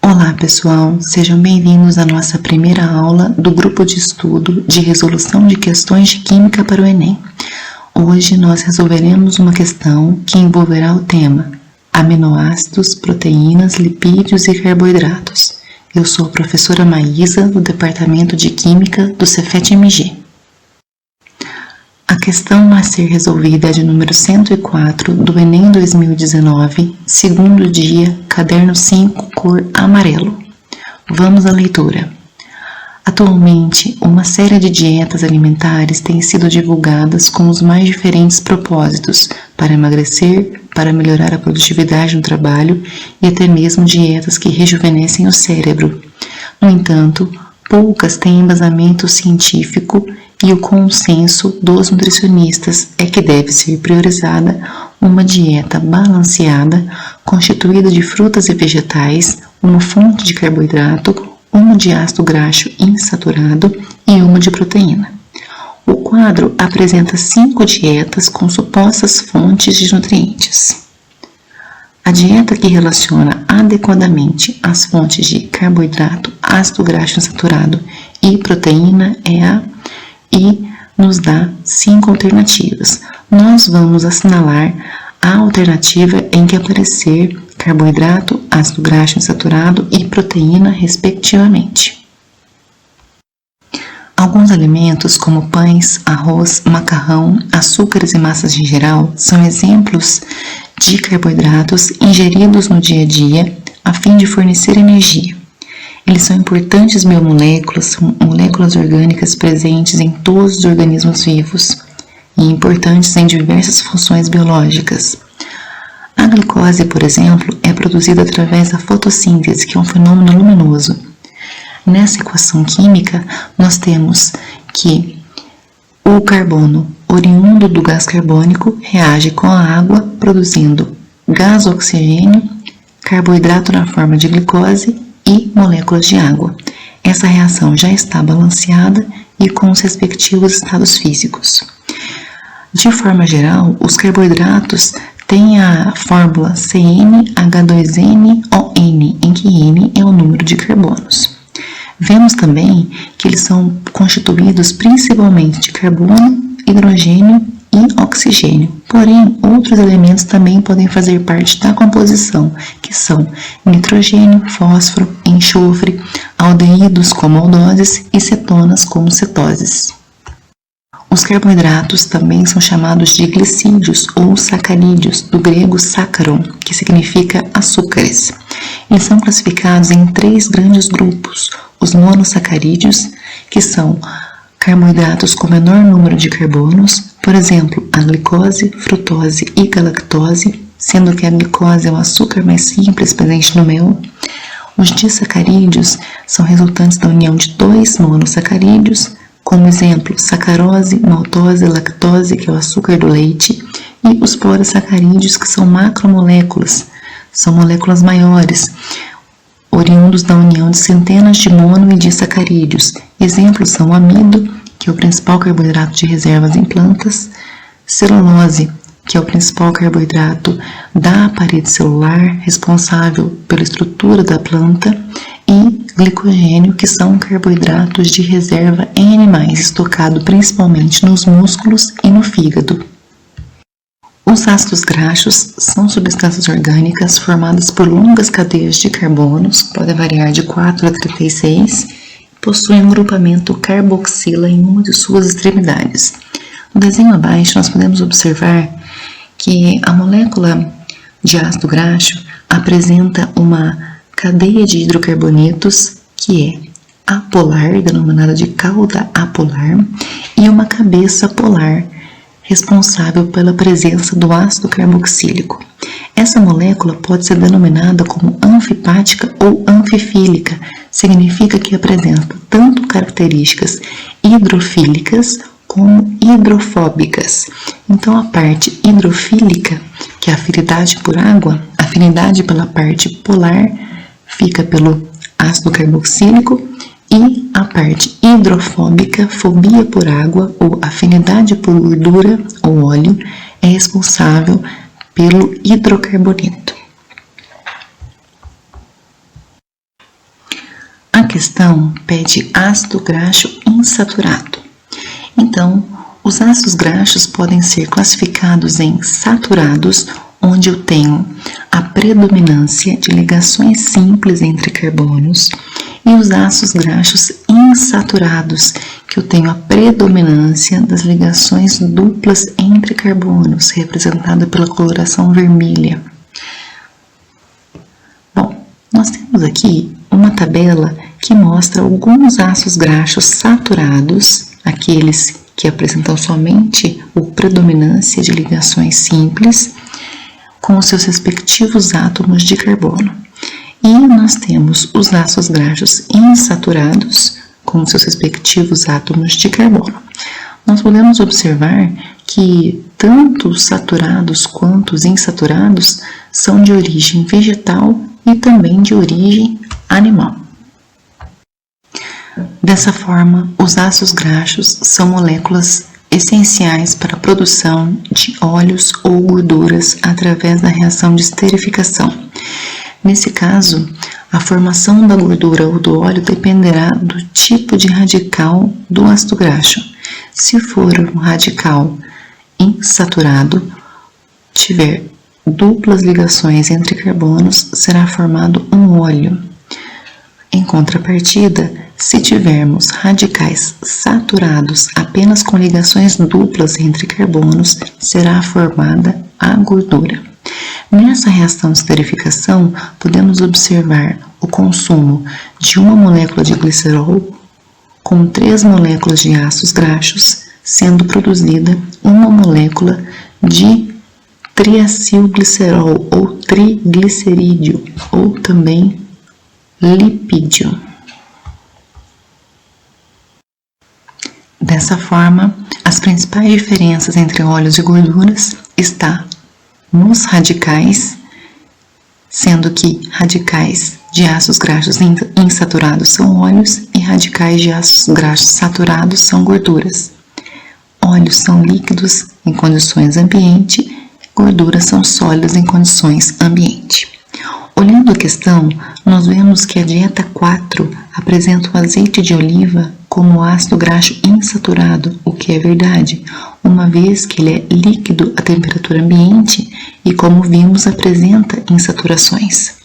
Olá pessoal, sejam bem-vindos à nossa primeira aula do grupo de estudo de resolução de questões de química para o Enem. Hoje nós resolveremos uma questão que envolverá o tema aminoácidos, proteínas, lipídios e carboidratos. Eu sou a professora Maísa, do Departamento de Química do Cefet-MG. A questão a ser resolvida é de número 104 do Enem 2019, segundo dia, caderno 5, cor amarelo. Vamos à leitura. Atualmente, uma série de dietas alimentares tem sido divulgadas com os mais diferentes propósitos para emagrecer, para melhorar a produtividade no trabalho e até mesmo dietas que rejuvenescem o cérebro. No entanto, poucas têm embasamento científico e o consenso dos nutricionistas é que deve ser priorizada uma dieta balanceada, constituída de frutas e vegetais, uma fonte de carboidrato, uma de ácido graxo insaturado e uma de proteína. O quadro apresenta 5 dietas com supostas fontes de nutrientes. A dieta que relaciona adequadamente as fontes de carboidrato, ácido graxo insaturado e proteína é a e nos dá 5 alternativas. Nós vamos assinalar a alternativa em que aparecer carboidrato, ácido graxo insaturado e proteína, respectivamente. Alguns alimentos, como pães, arroz, macarrão, açúcares e massas em geral, são exemplos de carboidratos ingeridos no dia a dia a fim de fornecer energia. Eles são importantes biomoléculas, são moléculas orgânicas presentes em todos os organismos vivos e importantes em diversas funções biológicas. A glicose, por exemplo, é produzida através da fotossíntese, que é um fenômeno luminoso. Nessa equação química, nós temos que o carbono oriundo do gás carbônico reage com a água, produzindo gás oxigênio, carboidrato na forma de glicose e moléculas de água. Essa reação já está balanceada e com os respectivos estados físicos. De forma geral, os carboidratos têm a fórmula CnH2nOn, em que N é o número de carbonos. Vemos também que eles são constituídos principalmente de carbono, hidrogênio e oxigênio. Porém, outros elementos também podem fazer parte da composição, que são nitrogênio, fósforo, enxofre, aldeídos como aldoses e cetonas como cetoses. Os carboidratos também são chamados de glicídios ou sacarídeos, do grego saccharon, que significa açúcares. Eles são classificados em 3 grandes grupos: os monossacarídeos, que são carboidratos com menor número de carbonos, por exemplo, a glicose, frutose e galactose, sendo que a glicose é o açúcar mais simples presente no mel. Os disacarídeos são resultantes da união de 2 monossacarídeos, como exemplo, sacarose, maltose, lactose, que é o açúcar do leite, e os polissacarídeos, que são macromoléculas, são moléculas maiores, oriundos da união de centenas de mono e disacarídeos. Exemplos são o amido, que é o principal carboidrato de reservas em plantas, celulose, que é o principal carboidrato da parede celular, responsável pela estrutura da planta, e glicogênio, que são carboidratos de reserva em animais, estocado principalmente nos músculos e no fígado. Os ácidos graxos são substâncias orgânicas formadas por longas cadeias de carbonos, podem variar de 4 a 36, possuem um grupamento carboxila em uma de suas extremidades. No desenho abaixo, nós podemos observar que a molécula de ácido graxo apresenta uma cadeia de hidrocarbonetos, que é apolar, denominada de cauda apolar, e uma cabeça polar, responsável pela presença do ácido carboxílico. Essa molécula pode ser denominada como anfipática ou anfifílica, significa que apresenta tanto características hidrofílicas como hidrofóbicas. Então, a parte hidrofílica, que é a afinidade por água, afinidade pela parte polar, fica pelo ácido carboxílico, e a parte hidrofóbica, fobia por água ou afinidade por gordura ou óleo, é responsável pelo hidrocarboneto. A questão pede ácido graxo insaturado. Então, os ácidos graxos podem ser classificados em saturados, onde eu tenho a predominância de ligações simples entre carbonos, e os ácidos graxos insaturados, que eu tenho a predominância das ligações duplas entre carbonos, representada pela coloração vermelha. Bom, nós temos aqui uma tabela que mostra alguns ácidos graxos saturados, aqueles que apresentam somente a predominância de ligações simples, com os seus respectivos átomos de carbono. E nós temos os ácidos graxos insaturados, com seus respectivos átomos de carbono. Nós podemos observar que tanto os saturados quanto os insaturados são de origem vegetal e também de origem animal. Dessa forma, os ácidos graxos são moléculas essenciais para a produção de óleos ou gorduras através da reação de esterificação. Nesse caso, a formação da gordura ou do óleo dependerá do tipo de radical do ácido graxo. Se for um radical insaturado, tiver duplas ligações entre carbonos, será formado um óleo. Em contrapartida, se tivermos radicais saturados apenas com ligações duplas entre carbonos, será formada a gordura. Nessa reação de esterificação, podemos observar o consumo de uma molécula de glicerol com 3 moléculas de ácidos graxos, sendo produzida uma molécula de triacilglicerol ou triglicerídeo, ou também lipídio. Dessa forma, as principais diferenças entre óleos e gorduras estão nos radicais, sendo que radicais de ácidos graxos insaturados são óleos e radicais de ácidos graxos saturados são gorduras. Óleos são líquidos em condições ambiente, gorduras são sólidas em condições ambiente. Olhando a questão, nós vemos que a dieta 4 apresenta o azeite de oliva como ácido graxo insaturado, o que é verdade, uma vez que ele é líquido a temperatura ambiente e, como vimos, apresenta insaturações.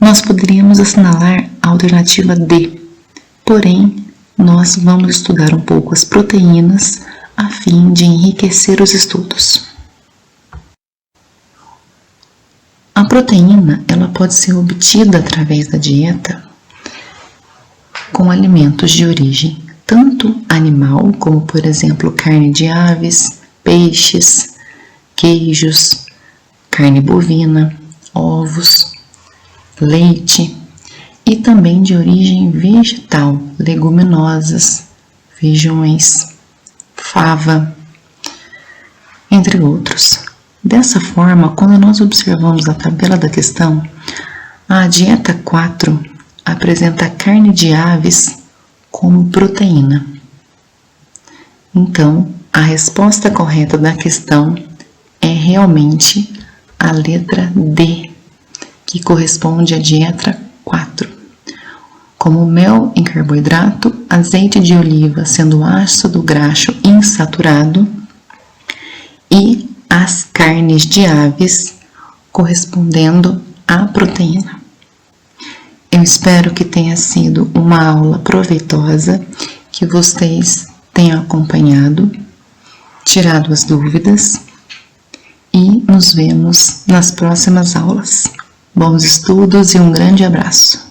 Nós poderíamos assinalar a alternativa D, porém, nós vamos estudar um pouco as proteínas a fim de enriquecer os estudos. A proteína, ela pode ser obtida através da dieta com alimentos de origem tanto animal, como por exemplo carne de aves, peixes, queijos, carne bovina, ovos, leite, e também de origem vegetal, leguminosas, feijões, fava, entre outros. Dessa forma, quando nós observamos a tabela da questão, a dieta 4 apresenta carne de aves como proteína. Então, a resposta correta da questão é realmente a letra D, que corresponde à dieta 4. Como mel em carboidrato, azeite de oliva sendo ácido graxo insaturado e as carnes de aves correspondendo à proteína. Eu espero que tenha sido uma aula proveitosa, que vocês tenham acompanhado, tirado as dúvidas e nos vemos nas próximas aulas. Bons estudos e um grande abraço!